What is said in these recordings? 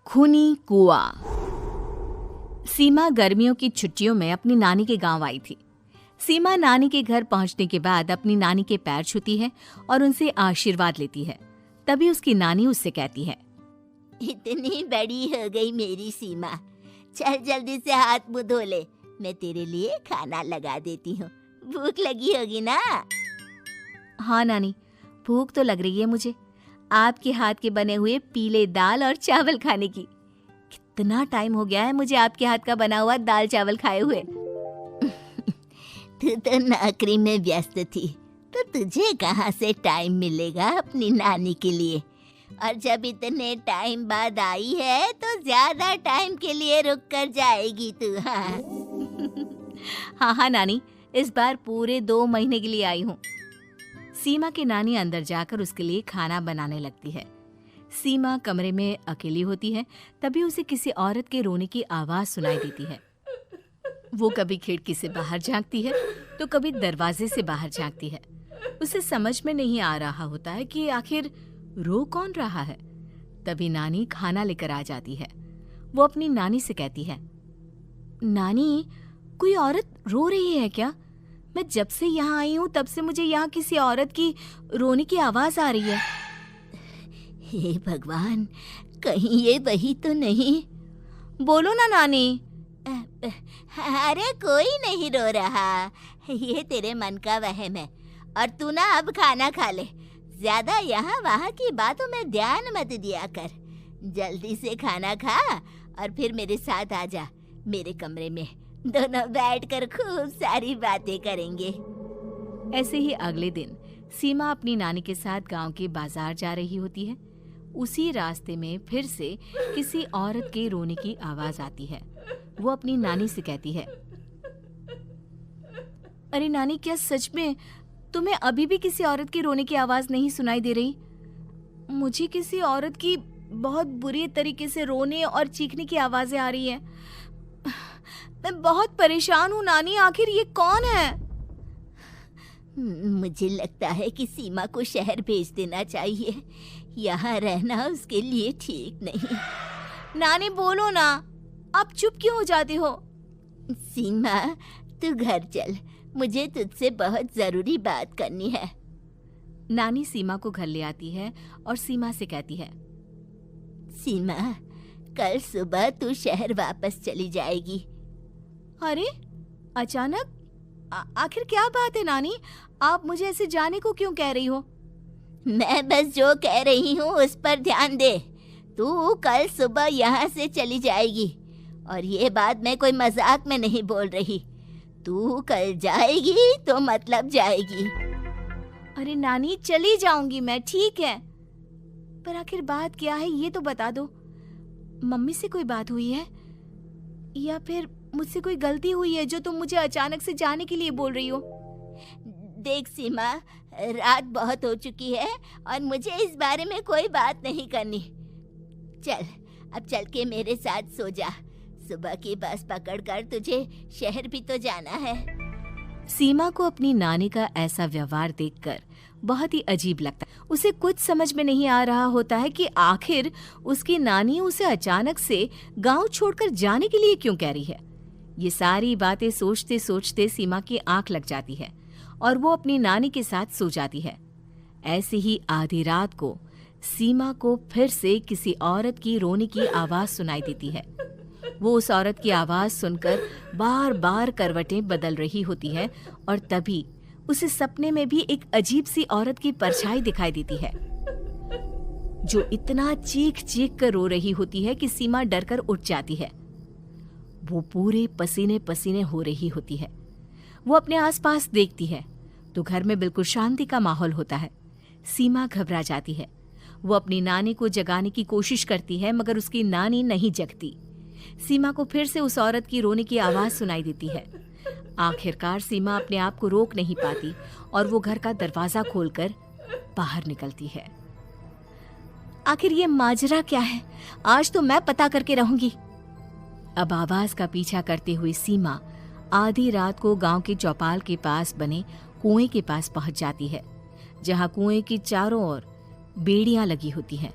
खूनी कुआं। सीमा गर्मियों की छुट्टियों में अपनी नानी के गांव आई थी। सीमा नानी के घर पहुंचने के बाद अपनी नानी के पैर छूती है और उनसे आशीर्वाद लेती है। तभी उसकी नानी उससे कहती है, इतनी बड़ी हो गई मेरी सीमा, चल जल्दी से हाथ मुंह धो ले, मैं तेरे लिए खाना लगा देती हूँ। भूख लगी होगी ना? हाँ नानी, भूख तो लग रही है मुझे, आपके हाथ के बने हुए पीले दाल और चावल खाने की। कितना टाइम हो गया है मुझे आपके हाथ का बना हुआ दाल चावल खाए हुए। तू तो नौकरी में व्यस्त थी, तो तुझे कहाँ से टाइम मिलेगा अपनी नानी के लिए? और जब इतने टाइम बाद आई है तो ज्यादा टाइम के लिए रुक कर जाएगी तू। हाँ हाँ नानी, इस बार पूरे 2 महीने के लिए आई हूँ। सीमा की नानी अंदर जाकर उसके लिए खाना बनाने लगती है। सीमा कमरे में अकेली होती है, तभी उसे किसी औरत के रोने की आवाज सुनाई देती है। वो कभी खिड़की से बाहर झांकती है तो कभी दरवाजे से बाहर झांकती है। उसे समझ में नहीं आ रहा होता है कि आखिर रो कौन रहा है। तभी नानी खाना लेकर आ जाती है। वो अपनी नानी से कहती है, नानी, कोई औरत रो रही है क्या? मैं जब से यहाँ आई हूँ तब से मुझे यहाँ किसी औरत की रोने की आवाज आ रही है। हे भगवान, कहीं ये वही तो नहीं? बोलो ना नानी। अरे कोई नहीं रो रहा, ये तेरे मन का वहम है। और तू ना अब खाना खा ले, ज्यादा यहाँ वहाँ की बातों में ध्यान मत दिया कर। जल्दी से खाना खा और फिर मेरे साथ आ जा मेरे कमरे में, दोनों बैठकर खूब सारी बातें करेंगे। ऐसे ही अगले दिन सीमा अपनी नानी के साथ गांव के बाजार जा रही होती है। उसी रास्ते में फिर से किसी औरत के रोने की आवाज आती है। वो अपनी नानी से कहती है, अरे नानी, क्या सच में तुम्हें अभी भी किसी औरत की रोने की आवाज नहीं सुनाई दे रही? मुझे किसी औरत की बहुत बुरी तरीके से रोने और चीखने की आवाजें आ रही हैं। मैं बहुत परेशान हूँ नानी, आखिर ये कौन है? मुझे लगता है कि सीमा को शहर भेज देना चाहिए, यहाँ रहना उसके लिए ठीक नहीं। नानी बोलो ना, आप चुप क्यों हो जाती हो? सीमा, तू घर चल, मुझे तुझसे बहुत जरूरी बात करनी है। नानी सीमा को घर ले आती है और सीमा से कहती है, सीमा, कल सुबह तू शहर वापस चली जाएगी। अरे अचानक? आखिर क्या बात है नानी, आप मुझे ऐसे जाने को क्यों कह रही हो? मैं बस जो कह रही हूँ उस पर ध्यान दे। तू कल सुबह यहाँ से चली जाएगी, और ये बात मैं कोई मजाक में नहीं बोल रही। तू कल जाएगी तो मतलब जाएगी। अरे नानी, चली जाऊंगी मैं, ठीक है, पर आखिर बात क्या है ये तो बता दो। मम्मी से कोई बात हुई है या फिर मुझसे कोई गलती हुई है जो तुम मुझे अचानक से जाने के लिए बोल रही हो? देख सीमा, रात बहुत हो चुकी है और मुझे इस बारे में कोई बात नहीं करनी। चल, अब चल के मेरे साथ सो जा। सुबह की बस पकड़कर तुझे शहर भी तो जाना है। सीमा को अपनी नानी का ऐसा व्यवहार देखकर बहुत ही अजीब लगता है। उसे कुछ समझ में नहीं आ रहा होता है कि आखिर उसकी नानी उसे अचानक से गांव छोड़कर जाने के लिए क्यों कह रही है। ये सारी बातें सोचते सोचते सीमा की आंख लग जाती है और वो अपनी नानी के साथ सो जाती है। ऐसे ही आधी रात को सीमा को फिर से किसी औरत की रोने की आवाज सुनाई देती है। वो उस औरत की आवाज सुनकर बार बार करवटें बदल रही होती है और तभी उसे सपने में भी एक अजीब सी औरत की परछाई दिखाई देती है, जो इतना चीख चीख कर रो रही होती है कि सीमा डरकर उठ जाती है। वो पूरे पसीने पसीने हो रही होती है। वो अपने आसपास देखती है तो घर में बिल्कुल शांति का माहौल होता है। सीमा घबरा जाती है। वो अपनी नानी को जगाने की कोशिश करती है, मगर उसकी नानी नहीं जगती। सीमा को फिर से उस औरत की रोने की आवाज सुनाई देती है। आखिरकार सीमा अपने आप को रोक नहीं पाती और वो घर का दरवाजा खोलकर बाहर निकलती है। आखिर ये माजरा क्या है? आज तो मैं पता करके रहूंगी। अब आवाज का पीछा करते हुए सीमा आधी रात को गांव के चौपाल के पास बने कुएं के पास पहुंच जाती है, जहां कुएं की चारों ओर बेड़ियां लगी होती हैं।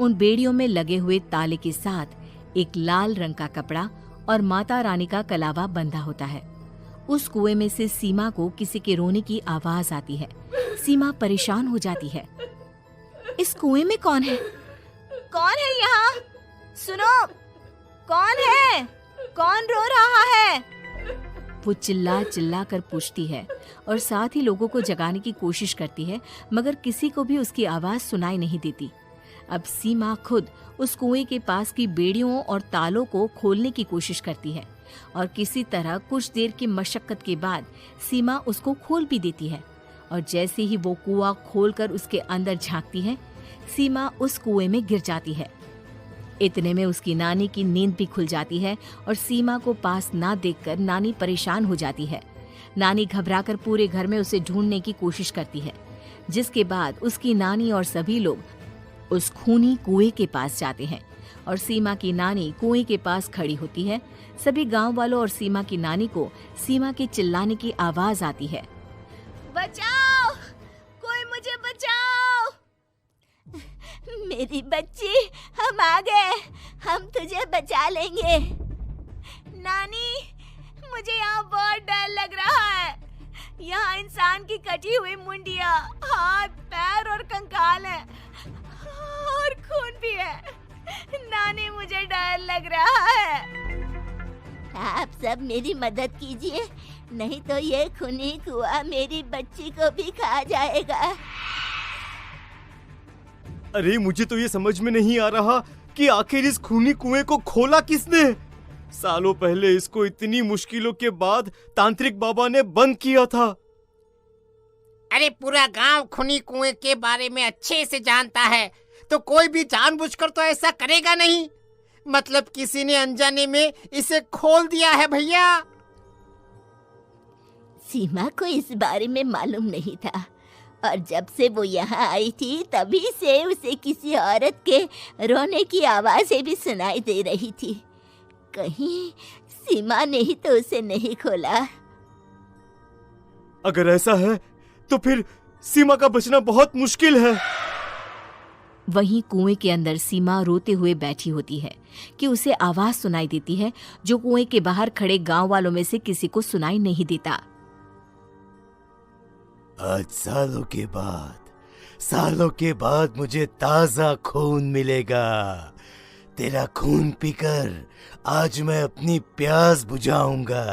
उन बेड़ियों में लगे हुए ताले के साथ एक लाल रंग का कपड़ा और माता रानी का कलावा बंधा होता है। उस कुएं में से सीमा को किसी के रोने की आवाज आती है। सीमा परेशान हो जाती है। इस कुएं में कौन है? कौन है यहाँ? सुनो, कौन है? कौन रो रहा है? वो चिल्ला चिल्ला कर पूछती है और साथ ही लोगों को जगाने की कोशिश करती है, मगर किसी को भी उसकी आवाज सुनाई नहीं देती। अब सीमा खुद उस कुएं के पास की बेड़ियों और तालों को खोलने की कोशिश करती है और किसी तरह कुछ देर की मशक्कत के बाद सीमा उसको खोल भी देती है। और जैसे ही वो कुआं खोलकर उसके अंदर झांकती है, सीमा उस कुएं में गिर जाती है। इतने में उसकी नानी की नींद भी खुल जाती है और सीमा को पास ना देखकर नानी परेशान हो जाती है। नानी घबराकर पूरे घर में उसे ढूंढने की कोशिश करती है, जिसके बाद उसकी नानी और सभी लोग उस खूनी कुएं के पास जाते हैं और सीमा की नानी कुएं के पास खड़ी होती है। सभी गांव वालों और सीमा की नानी को सीमा के चिल्लाने की आवाज आती है। बचाओ, कोई मुझे बचाओ। मेरी बच्ची, हम आ गए, हम तुझे बचा लेंगे। नानी, मुझे यहाँ बहुत डर लग रहा है। यहाँ इंसान की कटी हुई मुंडियाँ, हाथ, पैर और कंकाल हैं और खून भी है। नानी, मुझे डर लग रहा है। आप सब मेरी मदद कीजिए, नहीं तो ये खूनी कुआं मेरी बच्ची को भी खा जाएगा। अरे मुझे तो ये समझ में नहीं आ रहा कि आखिर इस खूनी कुएं को खोला किसने। सालों पहले इसको इतनी मुश्किलों के बाद तांत्रिक बाबा ने बंद किया था। अरे पूरा गांव खूनी कुएं के बारे में अच्छे से जानता है, तो कोई भी जानबूझकर तो ऐसा करेगा नहीं। मतलब किसी ने अनजाने में इसे खोल दिया है भैया। सीमा को इस बारे में मालूम नहीं था और जब से वो यहाँ आई थी तभी से उसे किसी औरत के रोने की आवाजें भी सुनाई दे रही थी। कहीं सीमा ने ही तो उसे नहीं खोला। अगर ऐसा है तो फिर सीमा का बचना बहुत मुश्किल है। वहीं कुएं के अंदर सीमा रोते हुए बैठी होती है कि उसे आवाज सुनाई देती है जो कुएं के बाहर खड़े गांव वालों में से किसी को सुनाई नहीं देता। आज सालों के बाद मुझे ताजा खून मिलेगा। तेरा खून पीकर आज मैं अपनी प्यास बुझाऊंगा।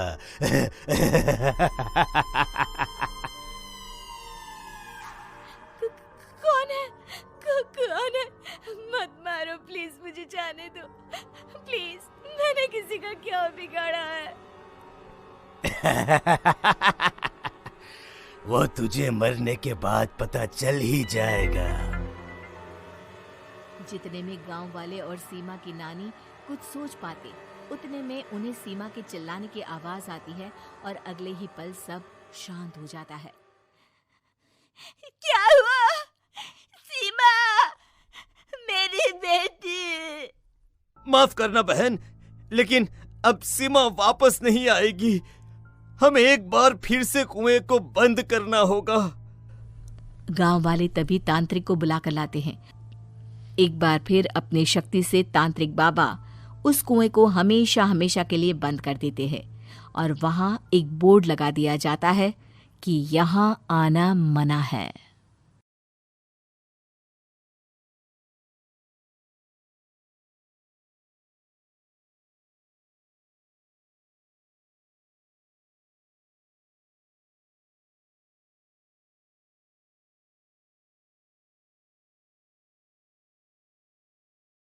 कौन है? मत मारो प्लीज, मुझे जाने दो प्लीज। मैंने किसी का क्या बिगाड़ा है? वो तुझे मरने के बाद पता चल ही जाएगा। जितने में गांव वाले और सीमा की नानी कुछ सोच पाते, उतने में उन्हें सीमा के चिल्लाने की आवाज आती है और अगले ही पल सब शांत हो जाता है। क्या हुआ? सीमा, मेरी बेटी। माफ करना बहन, लेकिन अब सीमा वापस नहीं आएगी। हमें एक बार फिर से कुएं को बंद करना होगा। गांव वाले तभी तांत्रिक को बुलाकर लाते हैं। एक बार फिर अपनी शक्ति से तांत्रिक बाबा उस कुएं को हमेशा हमेशा के लिए बंद कर देते हैं और वहां एक बोर्ड लगा दिया जाता है कि यहाँ आना मना है।